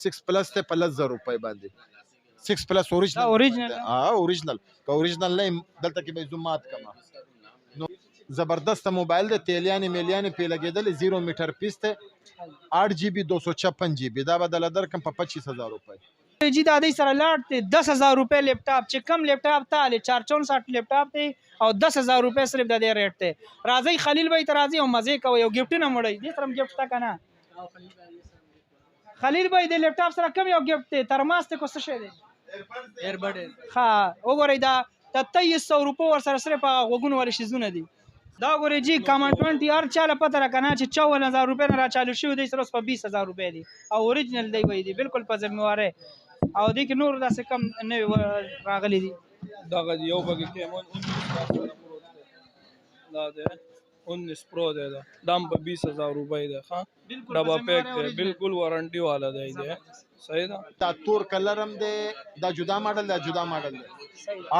6 प्लस ته په 1000 روپۍ باندې 6 پلس اوریجنل اوریجنل که اوریجنل نه دلته کې به زومات کما نو زبردست موبایل د تیلیانی میلیانی په لګیدل 0 میټر پیس ته 8 جی بی 256 جی بی دا بدل درکم په 25000 روپۍ جی دا دې سره لاټ ته 10000 روپے لیپټاپ چې کم لیپټاپ ته 464 لیپټاپ ته او 10000 روپے صرف د دې ریټ ته راځي خلیل بھائی ته راځي او مزه کوي او ګفت نه مړی دې سره ګفت تا کنه خلیل بھائی د لیپټاپ سره کم یو ګفت ته ترماس ته کوڅه شه دي ایربډ ها وګورئ دا 2300 روپے ور سره صرف غوګون ول شي زونه دي دا ګوري جی کامن 20 ار چاله پته را کنه چې 54000 روپے نه را چالو شو دي سره په 20000 روپے دي او اوریجنل دی وای دي بالکل په ذمہواره او دې کې نور داسې کم نه راغلي دي دا یو بګی کې دا ده 19 پرو ده دام په 20000 روپے ده ها ډبا پیک ده بالکل وارنٹی والا ده دې صحیح ده دا تور کلر هم ده دا جدا ماډل ده جدا ماډل ده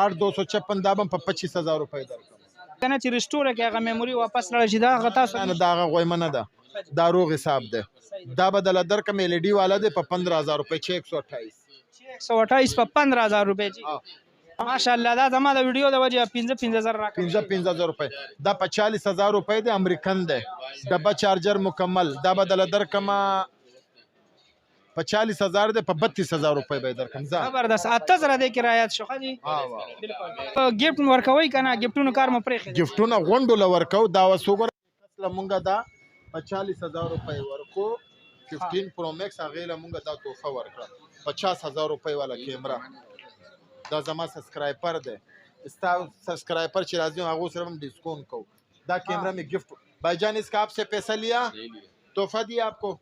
8256 دا هم په 25000 روپے درکم کنه چې ریسټور کې هغه میموري واپس لاړ شي دا غتا نه دا هغه غویمنه ده دا روغ حساب ده دا بدل درکم ال ای ډی والا ده په 15000 روپے 128 په 15000 روپے جی ماشاءالله دا زما د ویډیو د وجه 15000 راکړه 15000 روپے دا 45000 روپے ده امریکن ده ډبا چارجر مکمل دا بدل درکم په 40000 ده په 32000 روپے به درکم زبردست 8000 د کرایات شو خدي بالکل ګفت ورکوي کنه ګفتونو کار م پرې ګفتونه غونډو لورکو دا وسوګر اصل مونږه دا په 40000 روپے ورکو 15 پرو میکس هغه له مونږه دا توفه ورکړه 50000 روپے والا کیمرا دا زما سبسکرایبر ده استا سبسکرایبر چې راځي هغه سره هم ډیسکاؤنٹ کو دا کیمرا میں گفٹ بھائی جان اس کا آپ سے پیسہ لیا تحفہ دیا آپ کو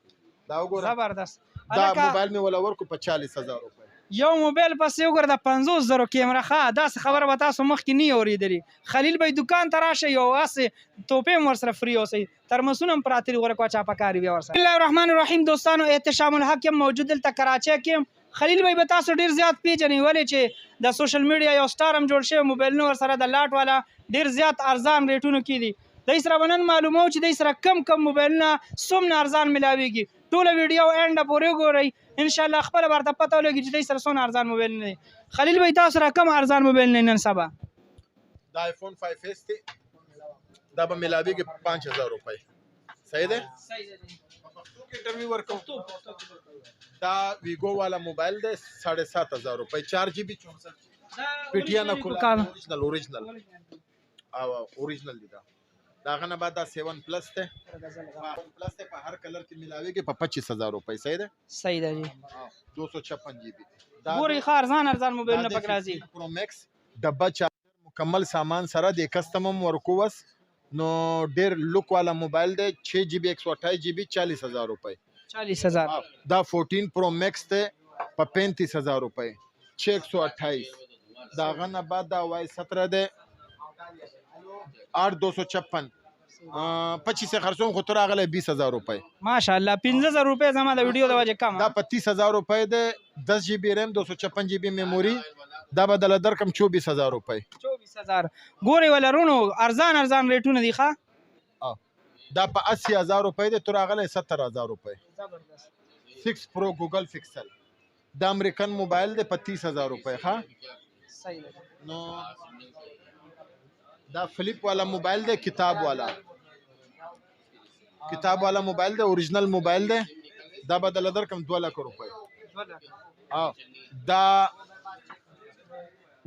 دا وګوره زبردست دا موبایل می ولا ورکو په 40000 روپے یو موبایل پسې وګوره د 50000 کیمرا ښه دا خبره به تاسو مخکې نه اوریدلې خلیل بھائی دکان ته راشه یو واسه توپې ور سره فری اوسئ ترمسونه پراتری ورکو چا پکاري ور سره بسم الله الرحمن الرحیم دوستانو احتشام الحق موجود دلته کراچۍ کې خلیل بھائی به تاسو ډیر زیات پیژنئ ولې چې د سوشل میډیا یو سٹار هم جوړ شوی موبایل نور سره د لاټ والا ډیر زیات ارزان ریټونو کې دي د سره بنن معلومو چې د سره کم موبایلونه سومن ارزان ملاويږي ټول ویډیو اینډ پورې ګورئ ان شاء الله خپل ورته پته ولګي چې د سره سون ارزان موبایل نه خلیل بھائی تاسو را کم ارزان موبایل نه نن سبا دا آیفون 5s ته دا به ملاويږي 5000 روپے صحیح ده انټرویو ورکو دا ویګو والا موبایل ده 7500 روپے 4 جی بی 64 پیټیا نه کولا اوریجنل اوریجنل دي دا غنه بعد دا 7 پلس ته پلس ته په هر کلر کې ملاويږي په 25000 روپے صحیح ده جی 256 جی بی ګوري ارزان موبایل نه پک راځي پرو میکس ډبا چارجر مکمل سامان سره د کسٹمم ورکوس نو ډیر لوک والا موبایل ده 6 جی بی 128 جی بی 40000 روپے 40000 دا 14 پرو میکس ته په 35000 روپے 628 دا غنه بعد دا وای 17 ده 8256 25 سے خرچوم خو تر اغله 20000 روپے ماشاءالله 15000 روپے زما د ویډیو د وجه کم دا 35000 روپے ده 10 جی بی ریم 256 جی بی میموری دا بدل درکم 24000 روپے 24000 ګوري ولرونو ارزان ریټونه دي ښا دا په 80000 روپے ده تر اغله 70000 روپے زبردست 6 پرو گوگل پکسل دا امریکن موبایل ده په 30000 روپے ها صحیح ده نو دا فلپ والا موبایل ده کتاب والا موبایل ده اوریجنل موبایل ده دا بدل درکم 2 لک روپے دا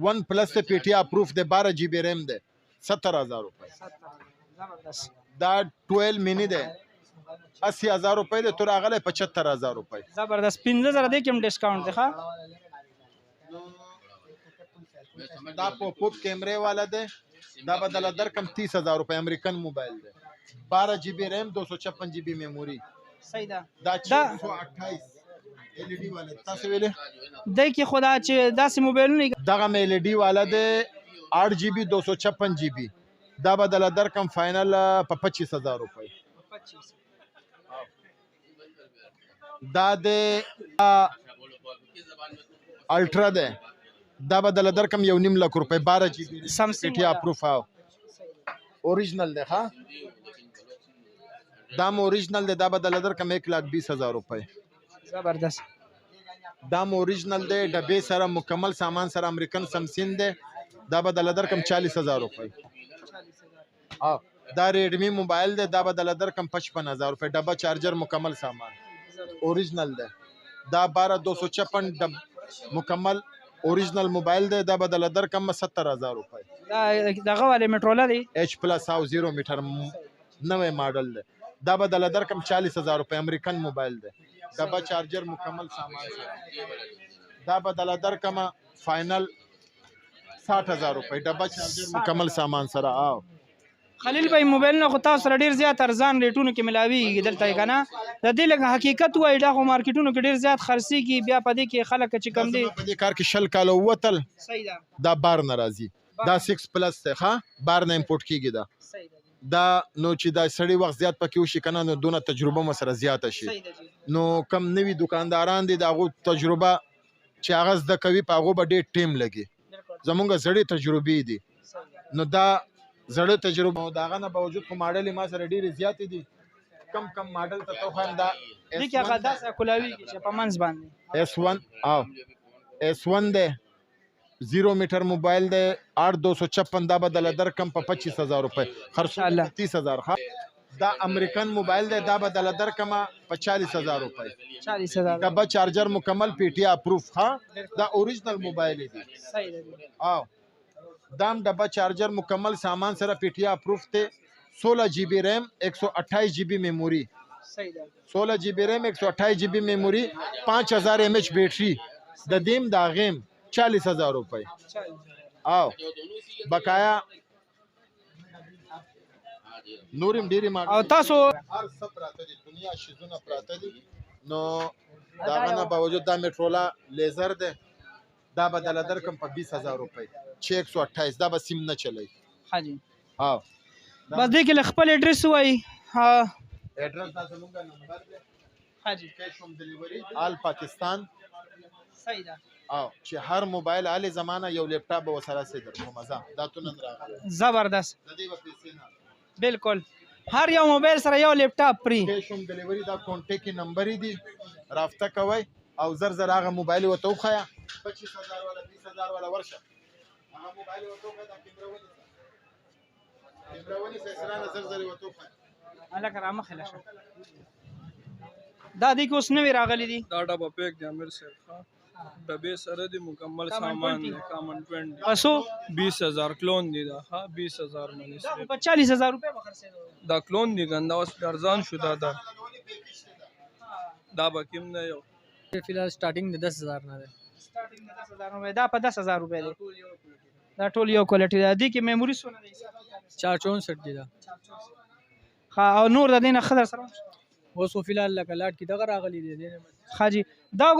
1 پلس ته پی ټی اپروف ده 12 جی بی ریم ده 70000 روپے زبردست دا 12 منی ده 80000 روپے ده تر اغله 75000 روپے زبردست 15000 د کوم ډیسکاونٹ ده دا پوپ کیمرے والا ده دا بدل درکم 30000 روپے امریکن موبایل ده 12 جی بی ریم 256 جی بی میموری صحیح ده دا 628 ال ای ڈی والا تاسو ویلې د کی خدا چې داسې موبایل نه دغه ال ای ډی والا ده 8 جی بی 256 جی بی دا بدل درکم فائنل په 25000 روپے دا د الټرا ده دا بدل درکم 1.5 لک روپے 12 جی بی سامسنگ ټی اپروف اوریجنل ده ها دا اوریجنل ده دا بدل درکم 1,20,000 روپے زبردست دا مو اوریجنل دی ډبې سره مکمل سامان سره امریکن سمسین دی دا به دله درکم 40,000 روپۍ دا ریډمی موبایل دی دا به دله درکم 55,000 روپۍ ډبه چارجر مکمل سامان اوریجنل دی دا 12256 مکمل اوریجنل موبایل دی دا به دله درکم 70,000 روپۍ دغه والے میټرولا دی H+ او 0 میټر نوې ماډل دی دا به دله درکم 40,000 روپۍ امریکن موبایل دی ډبه چارجر مکمل سامان سره دا به دله درکم فاینل 60,000 روپۍ ډبه چارجر مکمل سامان سره خلیل بھائی موبایل نه خو تاسو سره ډیر زیات ارزان ریټونو کې ملاویږي دلته که نه د دې لږ حقیقت وایي دا خو مارکیټونو کې ډیر زیات خرڅېږي بیا په دې کې خلک چې کم دي په دې کار کې 20 کاله ووتل صحیح ده دا بار نه راځي دا 6+ دی ښه بار نه امپورټ کېږي دا نو چې دا سړی وخت زیات پکې وشي که نه نو دونه تجربه مو سره زیاته شي نو کم نوي دکانداران دي د هغو تجربه چې هغه زده کوي په هغو به ډېر ټیم لګي زمونږ زړې تجربې دي نو دا زړه تجربه او داغه نه باوجود خو ماډل ما سره ډېرې زیاتې دي کم ماډل ته توخم دا دې کې هغه داسې کولاویږي چې په منځ باندې S1 دی 0 میټر موبایل دی 8256 دا به دله درکم په 25,000 روپۍ خرڅ 30,000 دا امریکن موبایل دی دا به دله درکم په 40,000 روپۍ 40,000 ډبه چارجر مکمل پی ټی اپروف دا اوریجنل موبایل دی صحیح ده دام ډبه چارجر مکمل سامان سره پی ټی اپروف ته 16 جی بی ریم 128 جی بی میموری صحیح ده 16 جی بی ریم 128 جی بی میموری 5000 mAh بیټری د دیم دا غیم 40,000 روپۍ بقایا نورم ډیری ما او تاسو هر څه پراته دي دنیا شیزونه پراته دي نو داغه نه باوجود دا میټرولا لیزر ده دا به دله درکم په 20,000 روپۍ 128 دا به سیم نه چلی حاجی بس دې کې خپل ایډریس وایي ایډریس دا زموږ نمبر دی حاجی کیش ہوم ډیلیوری آل پاکستان صحیح ده چې هر موبایل آل زمانہ یو لیپټاپ به وسره سي در کومه دا تو نن راغلی زبردست د دې په پیسې نه بالکل هر یو موبایل سره یو لیپټاپ پری کیش ہوم ډیلیوری دا کانټیکټ نمبر دی رابطه کوي او زر هغه موبایل وته وخیا 25,000 ولا 20,000 ولا ورشه هغه موبایل وته وخیا دا کیمرا ونی سره زر وته وخیا الګ را مخله شه دا دې کې اوس نوې راغلي دي دا ډبه پیک دی امیر صاحب ډبې سره دی مکمل سامان دی کامن 20 پسو 20,000 کلون دی دا 20,000 منی دا په 40,000 روپے بخرسه دا کلون دی ګندا اوس ارزان شو دا به کیم نه یو فی الحال سٹارټینګ د 10,000 نه ده سٹارټینګ د 10,000 روپے دا په 10,000 روپے دی دا ټول یو کوالټي دا دي کې میموري سونه دی 464 دی دا ها او نور د دینه خضر سره اوس فی الحال لکه لاټ کی دغه راغلی دی حاجی دا